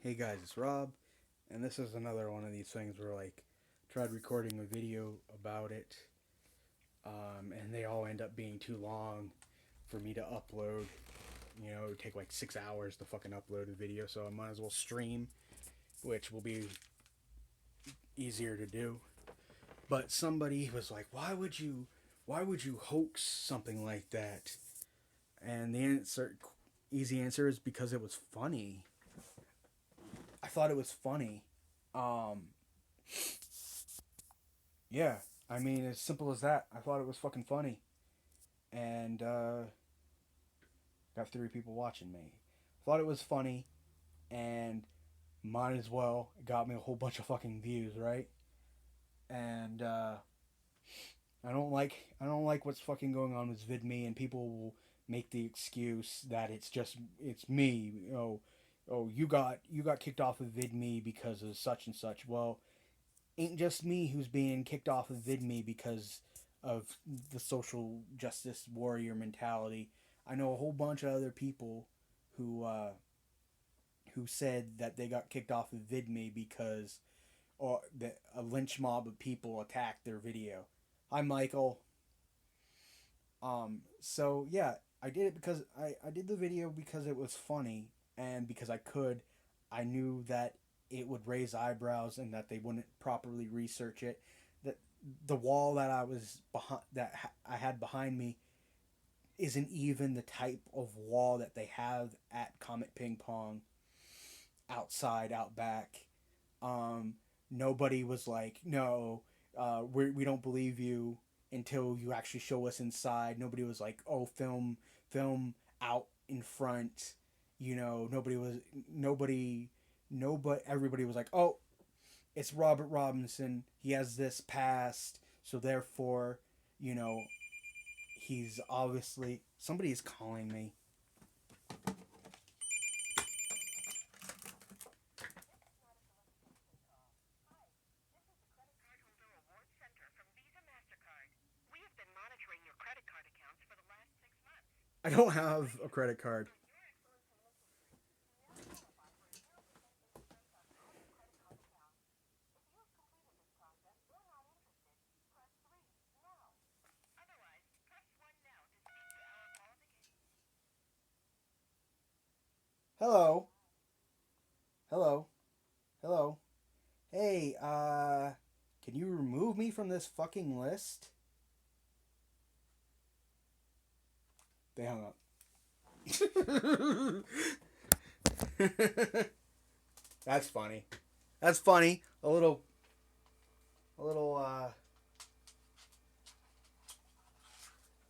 Hey guys, it's Rob, and this is another one of these things where tried recording a video about it, and they all end up being too long for me to upload. You know, it would take like 6 hours to fucking upload a video, so I might as well stream, which will be easier to do. But somebody was like, why would you hoax something like that?" And easy answer is because it was funny. I thought it was funny. Um, Yeah, I mean, as simple as that. I thought it was fucking funny, and got three people watching me. Thought it was funny, and might as well. It got me a whole bunch of fucking views, right? And I don't like what's fucking going on with VidMe, and people will make the excuse that it's me. You got kicked off of VidMe because of such and such. Well, ain't just me who's being kicked off of VidMe because of the social justice warrior mentality. I know a whole bunch of other people who who said that they got kicked off of VidMe because or that a lynch mob of people attacked their video. Hi, Michael. So yeah, I did it because I did the video because it was funny and because I could. I knew that it would raise eyebrows and that they wouldn't properly research it. That the wall that I was behind I had behind me isn't even the type of wall that they have at Comet Ping Pong outside out back. Um, Nobody was like, no, we don't believe you until you actually show us inside. Nobody was like, oh, film out in front. You know, nobody, everybody was like, oh, it's Robert Robinson. He has this past, so therefore, you know, he's obviously somebody's calling me. I don't have a credit card. Hello, hello, hello. Hey, can you remove me from this fucking list? They hung up. That's funny. That's funny. A little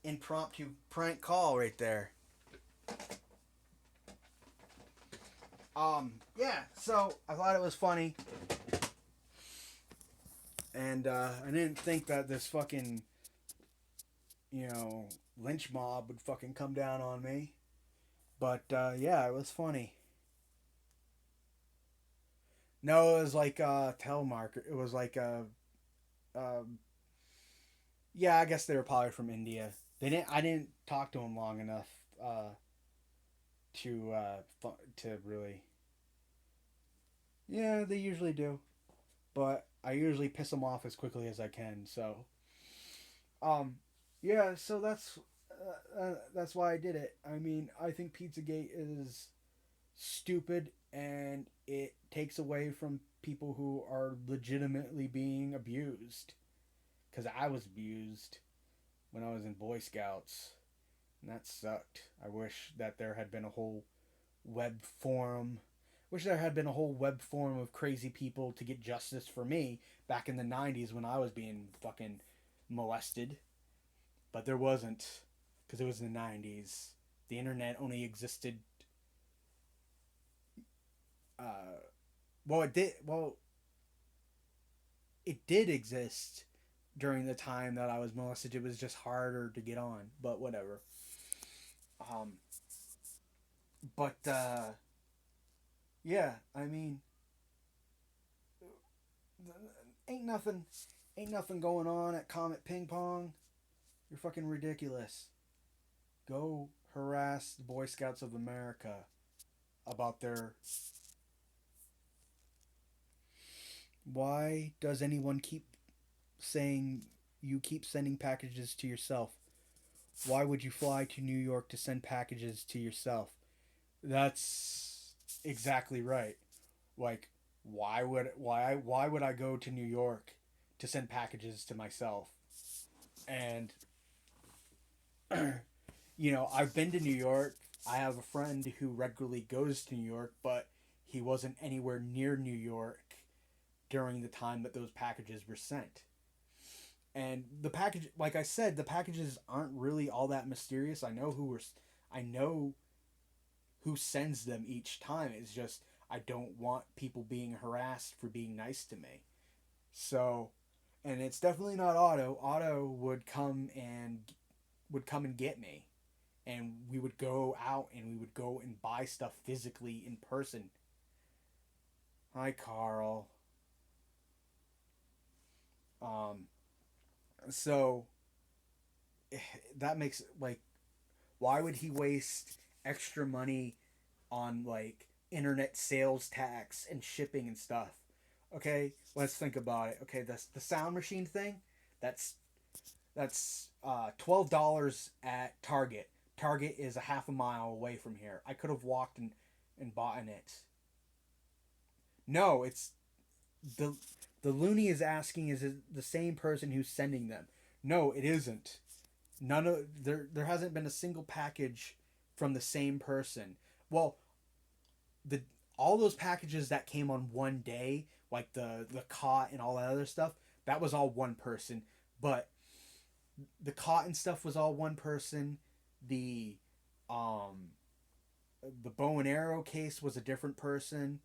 impromptu prank call right there. Yeah. So I thought it was funny, and I didn't think that this fucking you know lynch mob would fucking come down on me. But yeah, it was funny. No, it was like telemarketer. It was like um, yeah, I guess they were probably from India. They didn't. I didn't talk to them long enough to really. Yeah, they usually do, but I usually piss them off as quickly as I can. So, um, yeah. So that's why I did it. I mean, I think Pizzagate is stupid and it takes away from people who are legitimately being abused. Because I was abused when I was in Boy Scouts, and that sucked. I wish that there had been a whole web forum. Wish there had been a whole web forum of crazy people to get justice for me back in the 90s when I was being fucking molested. But there wasn't, because it was in the 90s. The internet only existed. Uh, well, it did. Well, it did exist during the time that I was molested. It was just harder to get on, but whatever. Um, but yeah, I mean, ain't nothing, ain't nothing going on at Comet Ping Pong. You're fucking ridiculous. Go harass the Boy Scouts of America about their Why does anyone keep saying you keep sending packages to yourself? Why would you fly to New York to send packages to yourself? That's exactly right. Like, why would I go to New York to send packages to myself? And I've been to New York. I have a friend who regularly goes to New York, but he wasn't anywhere near New York during the time that those packages were sent. And the package, like I said, the packages aren't really all that mysterious. I know who sends them each time. It's just I don't want people being harassed for being nice to me. So, and it's definitely not Otto. Otto would come and get me, and we would go out and we would go and buy stuff physically in person. Hi, Carl. Um, so that makes like, why would he waste extra money on like internet sales tax and shipping and stuff? Okay, let's think about it. Okay, the sound machine thing. That's $12 at Target. Target is a half a mile away from here. I could have walked and bought it. No, it's the the loony is asking, is it the same person who's sending them? No, it isn't. None of there hasn't been a single package from the same person. Well, the all those packages that came on one day, like the cot and all that other stuff, that was all one person. But the cotton stuff was all one person. The um the bow and arrow case was a different person.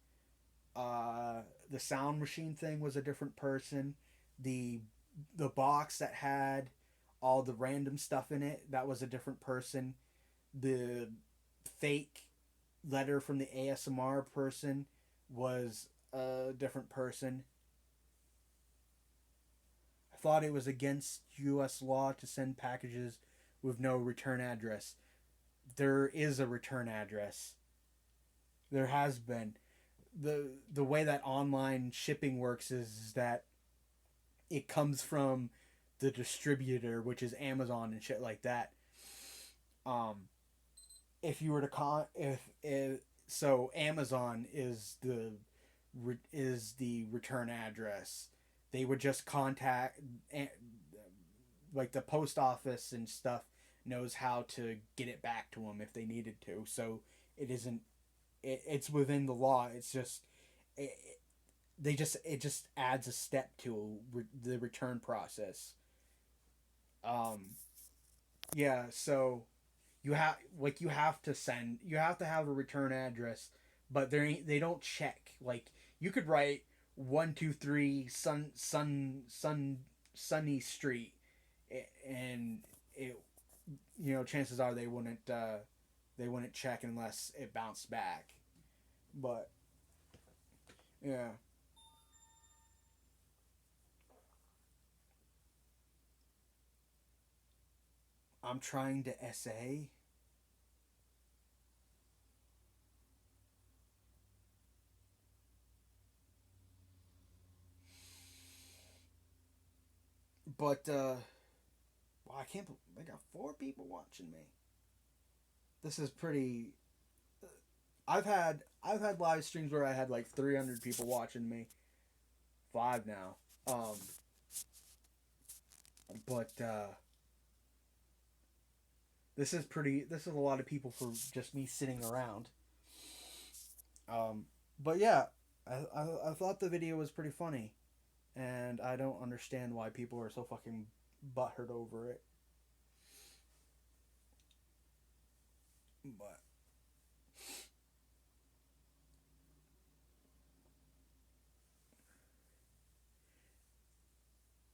The sound machine thing was a different person. The the box that had all the random stuff in it, that was a different person. The fake letter from the ASMR person was a different person. I thought it was against US law to send packages with no return address. There is a return address. There has been. The way that online shipping works is that it comes from the distributor, which is Amazon and shit like that. Um, if you were to call if so Amazon is the return address. They would just contact like the post office and stuff knows how to get it back to them if they needed to. So it isn't it's within the law. It's just it, it just adds a step to the return process. Um, yeah, so you have to have a return address, but they don't check. Like you could write 123 Sunny Street, and it chances are they wouldn't check unless it bounced back. But yeah, I'm trying to essay, but well, I can't. I got 4 people watching me. This is pretty. I've had live streams where I had like 300 people watching me. 5 now. But this is pretty. This is a lot of people for just me sitting around. But yeah, I thought the video was pretty funny, and I don't understand why people are so fucking butthurt over it. But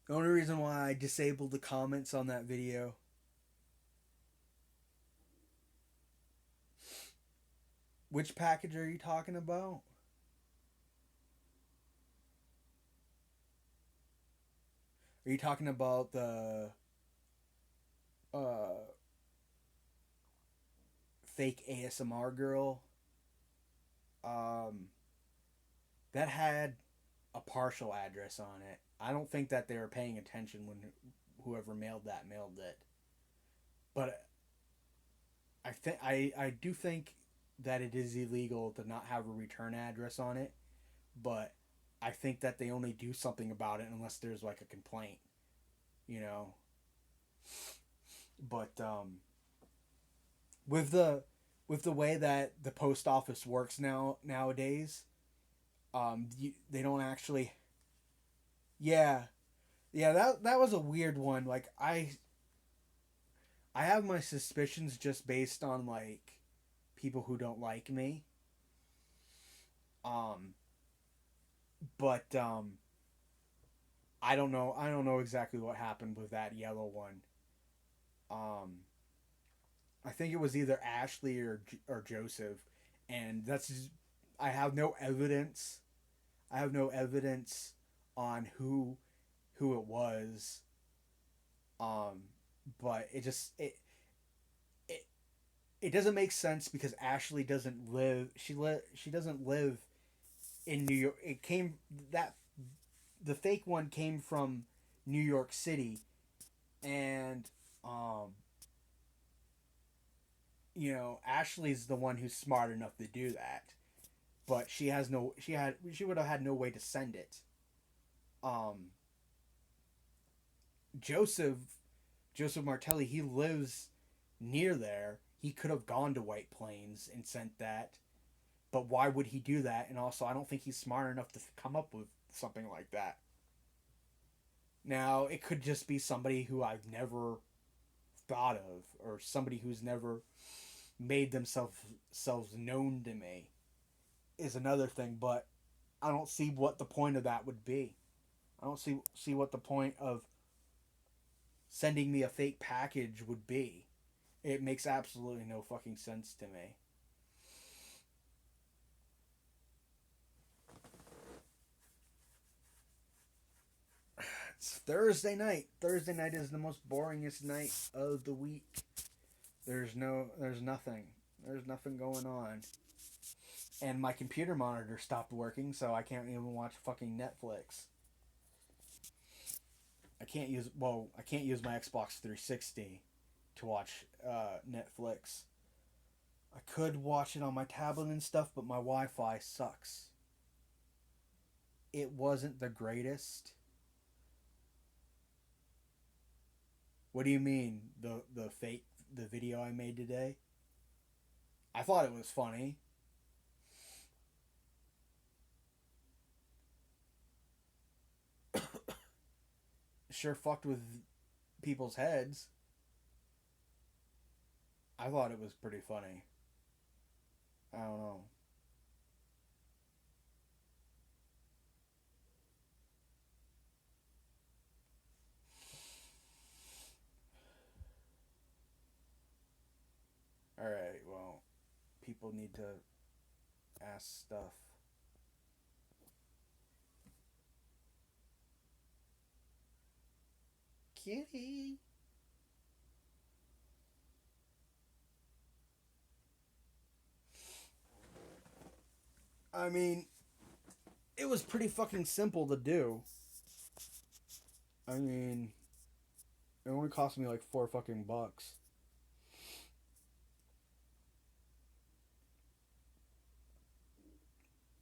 the only reason why I disabled the comments on that video. Which package are you talking about? Are you talking about the uh, fake ASMR girl? Um, that had a partial address on it. I don't think that they were paying attention when whoever mailed that mailed it. But I do think that it is illegal to not have a return address on it, but I think that they only do something about it unless there's like a complaint, you know. But with the way that the post office works nowadays, they don't actually. Yeah, yeah. That was a weird one. Like I have my suspicions just based on like people who don't like me. Um, but I don't know. I don't know exactly what happened with that yellow one. Um, I think it was either Ashley or Joseph, and that's just, I have no evidence. I have no evidence on who it was. Um, but it it doesn't make sense because Ashley doesn't live. She doesn't live in New York. It came that the fake one came from New York City, and um, Ashley's the one who's smart enough to do that, but she would have had no way to send it. Um, Joseph Joseph Martelli, he lives near there. He could have gone to White Plains and sent that, but why would he do that? And also, I don't think he's smart enough to come up with something like that. Now, it could just be somebody who I've never thought of, or somebody who's never made themselves known to me, is another thing. But I don't see what the point of that would be. I don't see what the point of sending me a fake package would be. It makes absolutely no fucking sense to me. It's Thursday night. Thursday night is the most boringest night of the week. There's nothing. There's nothing going on. And my computer monitor stopped working, so I can't even watch fucking Netflix. I can't use my Xbox 360 to watch Netflix. I could watch it on my tablet and stuff, but my Wi-Fi sucks. It wasn't the greatest. What do you mean the video I made today? I thought it was funny. Sure fucked with people's heads. I thought it was pretty funny. I don't know. All right, well, people need to ask stuff. Kitty. I mean, it was pretty fucking simple to do. I mean, it only cost me like $4 fucking.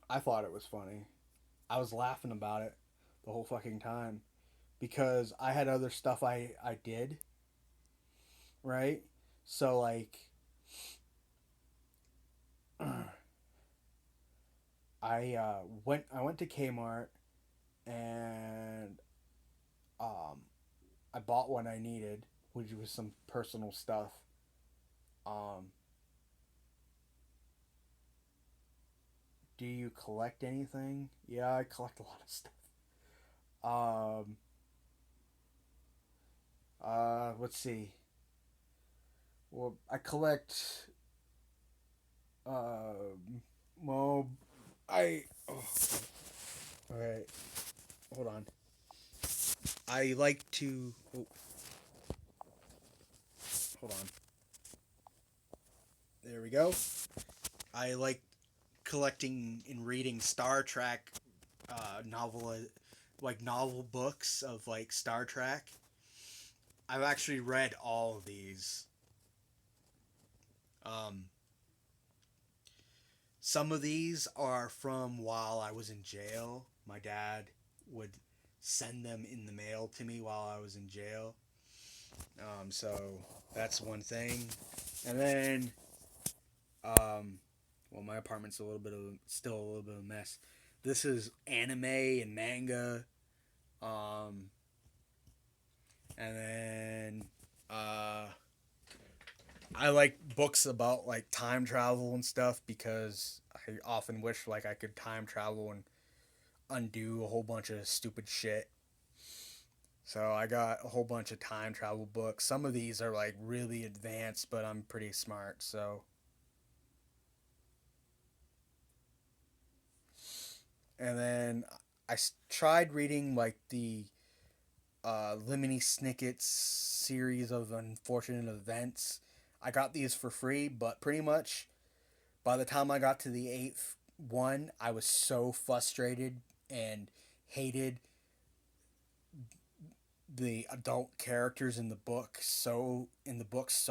I thought it was funny. I was laughing about it the whole fucking time because I had other stuff I did, right? So like I went to Kmart and um I bought what I needed, which was some personal stuff. Um do you collect anything? Yeah, I collect a lot of stuff. Um let's see. Well, I collect well I oh, all right. Hold on. I like to oh, hold on. There we go. I like collecting and reading Star Trek novel, like novel books of like Star Trek. I've actually read all of these. Um, some of these are from while I was in jail. My dad would send them in the mail to me while I was in jail. So that's one thing. And then, well, my apartment's still a little bit of a mess. This is anime and manga. Um, and then, uh, I like books about like time travel and stuff because I often wish like I could time travel and undo a whole bunch of stupid shit. So I got a whole bunch of time travel books. Some of these are like really advanced, but I'm pretty smart. So, and then tried reading like the Lemony Snicket's series of unfortunate events. I got these for free, but pretty much by the time I got to the eighth one, I was so frustrated and hated the adult characters in the book so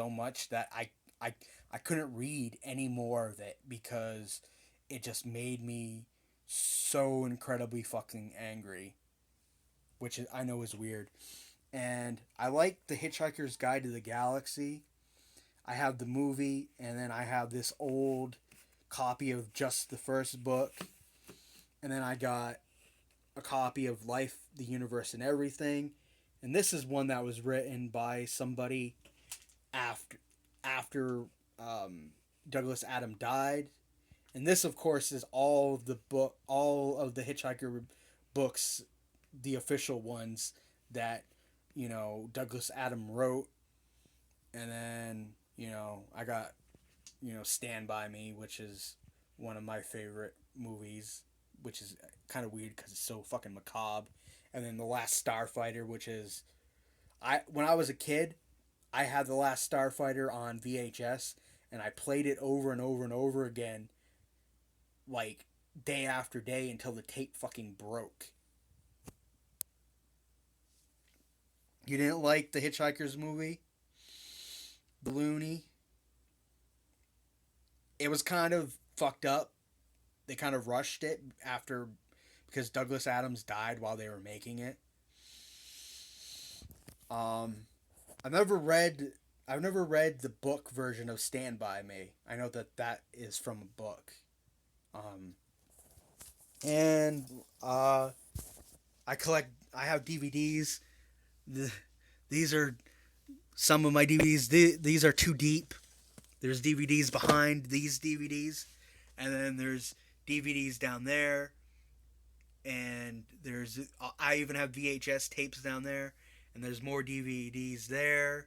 much that I I couldn't read any more of it because it just made me so incredibly fucking angry, which I know is weird. And I like The Hitchhiker's Guide to the Galaxy. I have the movie, and then I have this old copy of just the first book, and then I got a copy of Life, the Universe, and Everything. And this is one that was written by somebody after Douglas Adam died. And this, of course, is all of the Hitchhiker books, the official ones that Douglas Adam wrote. And then I got Stand By Me, which is one of my favorite movies, which is kind of weird because it's so fucking macabre. And then The Last Starfighter, which is when I was a kid, I had The Last Starfighter on VHS, and I played it over and over and over again, like day after day until the tape fucking broke. You didn't like the Hitchhiker's movie, The Looney? It was kind of fucked up. They kind of rushed it after because Douglas Adams died while they were making it. Um, I've never read I've never read the book version of Stand By Me. I know that is from a book. Um, and I collect. I have DVDs. The, these are some of my DVDs. These are too deep. There's DVDs behind these DVDs, and then there's DVDs down there, and I even have VHS tapes down there, and there's more DVDs there,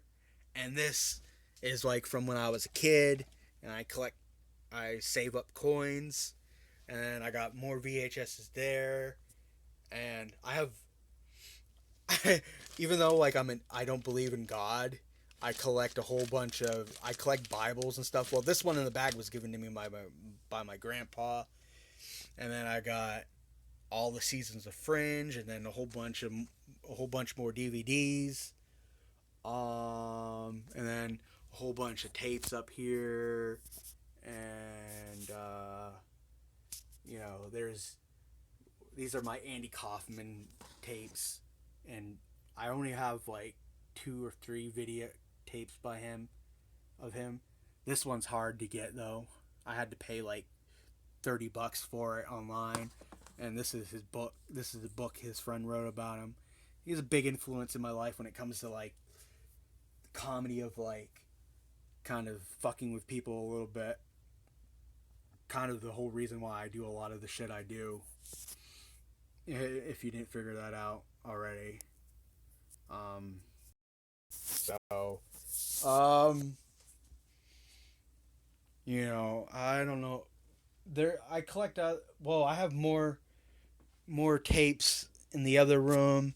and this is like from when I was a kid, and I save up coins, and I got more VHSs there, and I have, even though like I don't believe in God, I collect Bibles and stuff. Well, this one in the bag was given to me by my grandpa, and then I got all the seasons of Fringe, and then a whole bunch more DVDs, and then a whole bunch of tapes up here, and there's these are my Andy Kaufman tapes, and I only have like 2 or 3 video tapes by him of him. This one's hard to get though. I had to pay like $30 for it online, and this is his book. This is the book his friend wrote about him. He's a big influence in my life when it comes to like the comedy of like kind of fucking with people a little bit. Kind of the whole reason why I do a lot of the shit I do. If you didn't figure that out already. So, um, I don't know. I collect. Well, I have more tapes in the other room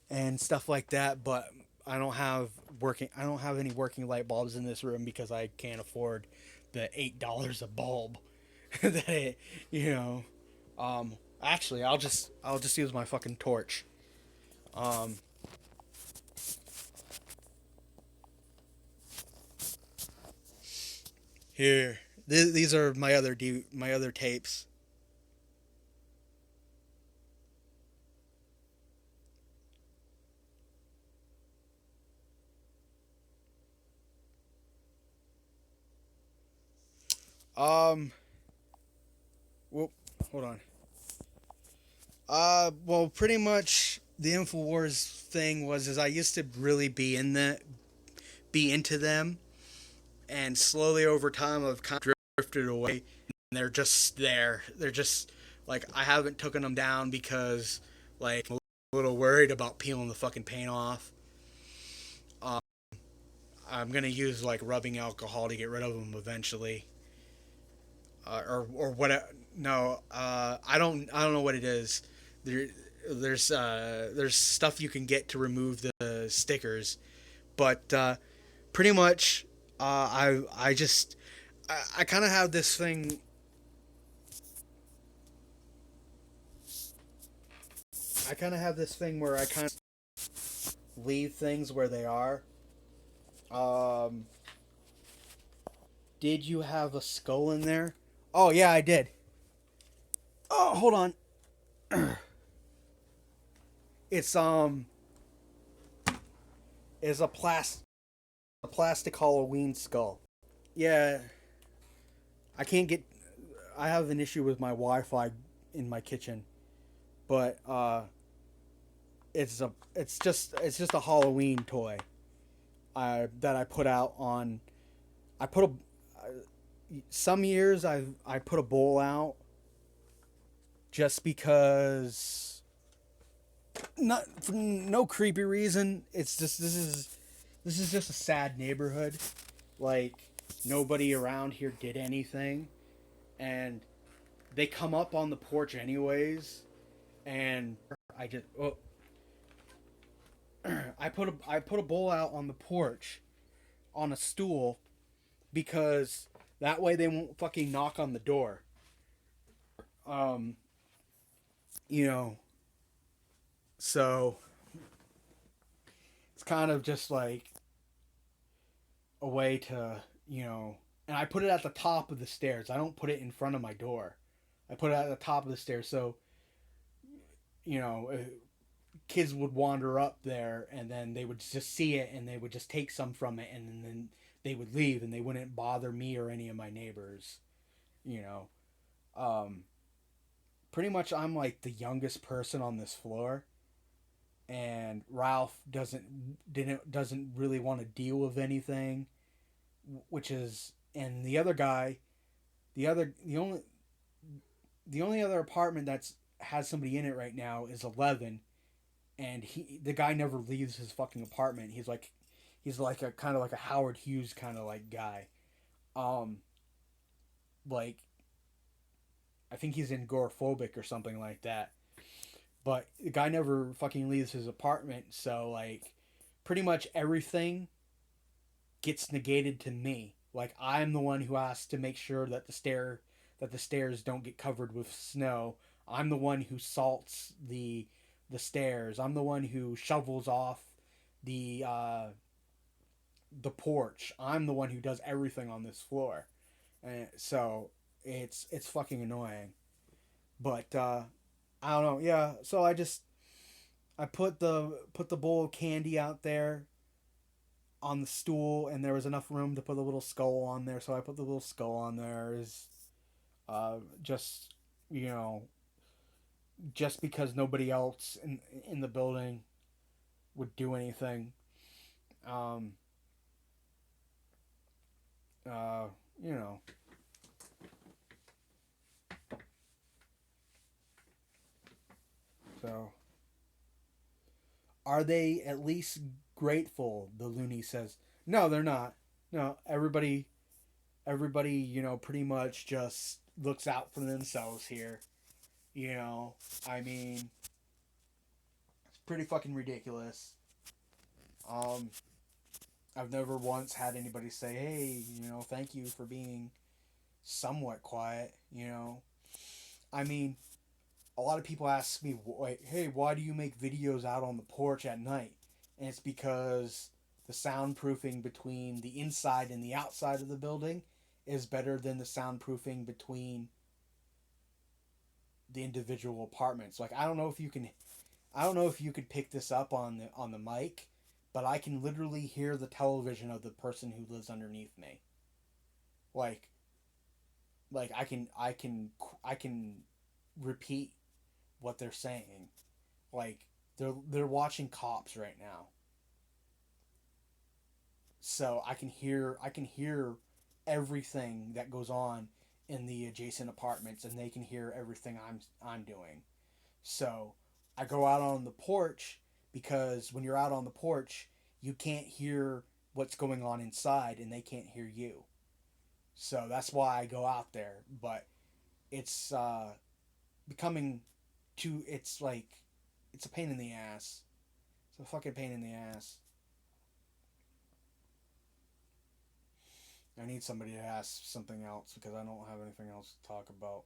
and stuff like that, but I don't have any working light bulbs in this room because I can't afford the $8 a bulb that it, Actually, I'll just use my fucking torch. Um, Here, these are my other tapes. Um, Whoop, hold on. Well, pretty much the Infowars thing was is I used to really be into them, and slowly over time I've kind of drifted away. And they're just there. They're just like I haven't taken them down because like I'm a little worried about peeling the fucking paint off. Um, I'm gonna use like rubbing alcohol to get rid of them eventually, or what? No, I don't know what it is. There, there's stuff you can get to remove the stickers, but pretty much I just I kind of have this thing. I kind of have this thing where I kind of leave things where they are. Um, did you have a skull in there? Oh yeah, I did. Oh, hold on. It's is a plastic Halloween skull. Yeah, I can't get. I have an issue with my Wi-Fi in my kitchen, but it's just a Halloween toy. That I put out on. I put a some years I put a bowl out just because not for no creepy reason. It's just this is just a sad neighborhood. Like nobody around here did anything, and they come up on the porch anyways. And I just I put a bowl out on the porch on a stool because that way they won't fucking knock on the door. Um, you know, so it's kind of just like a way to, and I put it at the top of the stairs. I don't put it in front of my door. I put it at the top of the stairs so, you know, kids would wander up there and then they would just see it and they would just take some from it and then they would leave and they wouldn't bother me or any of my neighbors, you know. Um, Pretty much I'm like the youngest person on this floor, and Ralph doesn't really want to deal with anything, which is and the other guy, the other the only other apartment that's has somebody in it right now is 11, and the guy never leaves his fucking apartment. He's like a kind of like a Howard Hughes kind of like guy. Um like I think he's agoraphobic or something like that. But the guy never fucking leaves his apartment, so like pretty much everything gets negated to me. Like I'm the one who has to make sure that the stairs don't get covered with snow. I'm the one who salts the stairs. I'm the one who shovels off the the porch. I'm the one who does everything on this floor. And so it's fucking annoying. But I don't know. Yeah, so I put the bowl of candy out there on the stool, and there was enough room to put a little skull on there, so I put the little skull on there. Is just you know just because nobody else in the building would do anything. Um, uh, you know, so are they at least grateful? The loony says, no, they're not. No, everybody, pretty much just looks out for themselves here. You know, I mean, it's pretty fucking ridiculous. Um, I've never once had anybody say, "Hey, thank you for being somewhat quiet." I mean, a lot of people ask me, like, hey, why do you make videos out on the porch at night? And it's because the soundproofing between the inside and the outside of the building is better than the soundproofing between the individual apartments. Like, I don't know if you could pick this up on the mic, but I can literally hear the television of the person who lives underneath me. Like I can repeat what they're saying. Like they're watching Cops right now. So I can hear everything that goes on in the adjacent apartments, and they can hear everything I'm doing. So I go out on the porch because when you're out on the porch, you can't hear what's going on inside and they can't hear you. So that's why I go out there. But it's becoming too, it's like, it's a pain in the ass. It's a fucking pain in the ass. I need somebody to ask something else because I don't have anything else to talk about.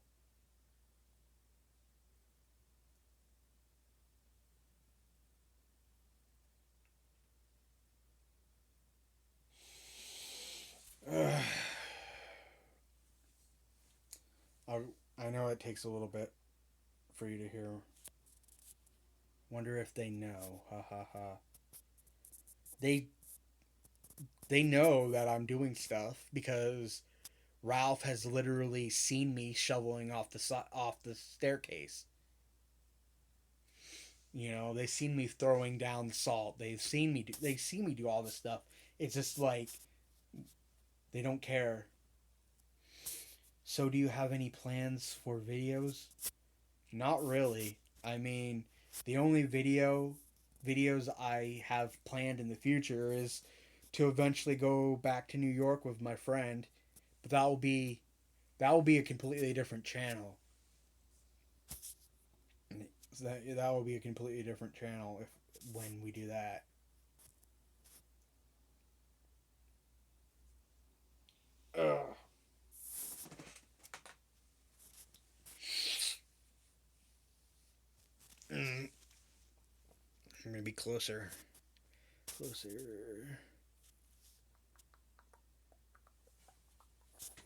I, I know it takes a little bit for you to hear. Wonder if they know. Ha ha ha. They they know that I'm doing stuff because Ralph has literally seen me shoveling off the staircase. You know, they've seen me throwing down the salt. They see me do all this stuff. It's just like they don't care. So do you have any plans for videos? Not really. I mean, the only videos I have planned in the future is to eventually go back to New York with my friend, but that will be a completely different channel. That will be a completely different channel if when we do that. Ugh. Mm. I'm gonna be closer. Closer.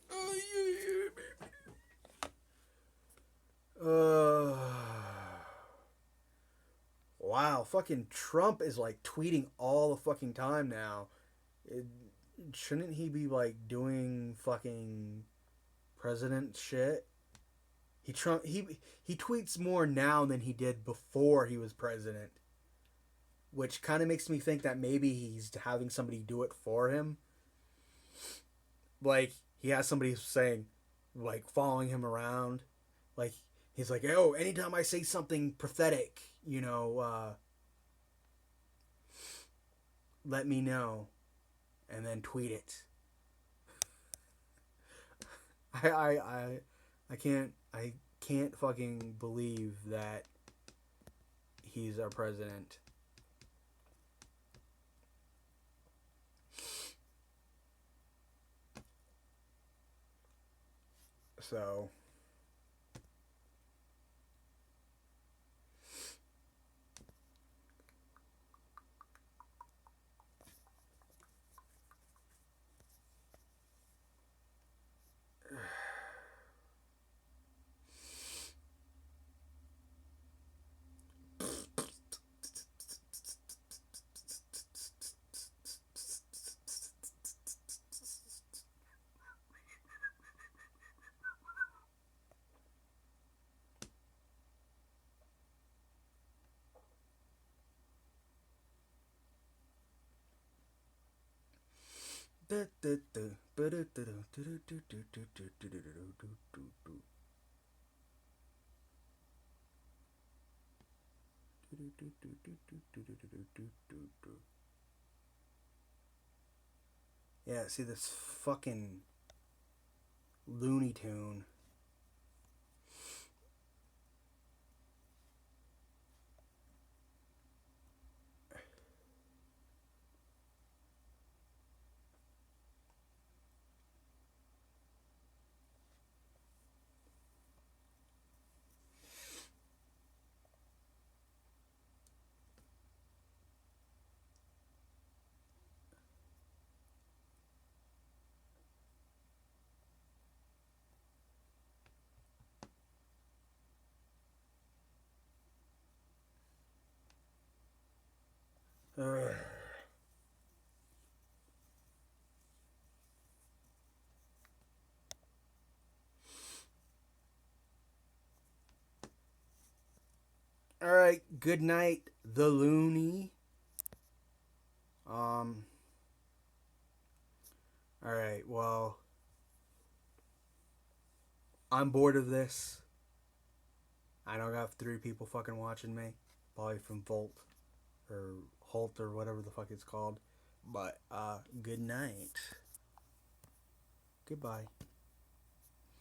Oh yeah, baby. Wow, fucking Trump is like tweeting all the fucking time now. It, shouldn't he be like doing fucking president shit? He tweets more now than he did before he was president, which kind of makes me think that maybe he's having somebody do it for him. Like he has somebody saying, like following him around, like he's like, oh, anytime I say something pathetic, let me know, and then tweet it. I can't fucking believe that he's our president. So yeah, see this fucking Looney Tune. Ugh. All right, good night, the loony. Um. All right, well, I'm bored of this. I don't got 3 people fucking watching me, probably from Volt or Holt or whatever the fuck it's called. But good night. Goodbye.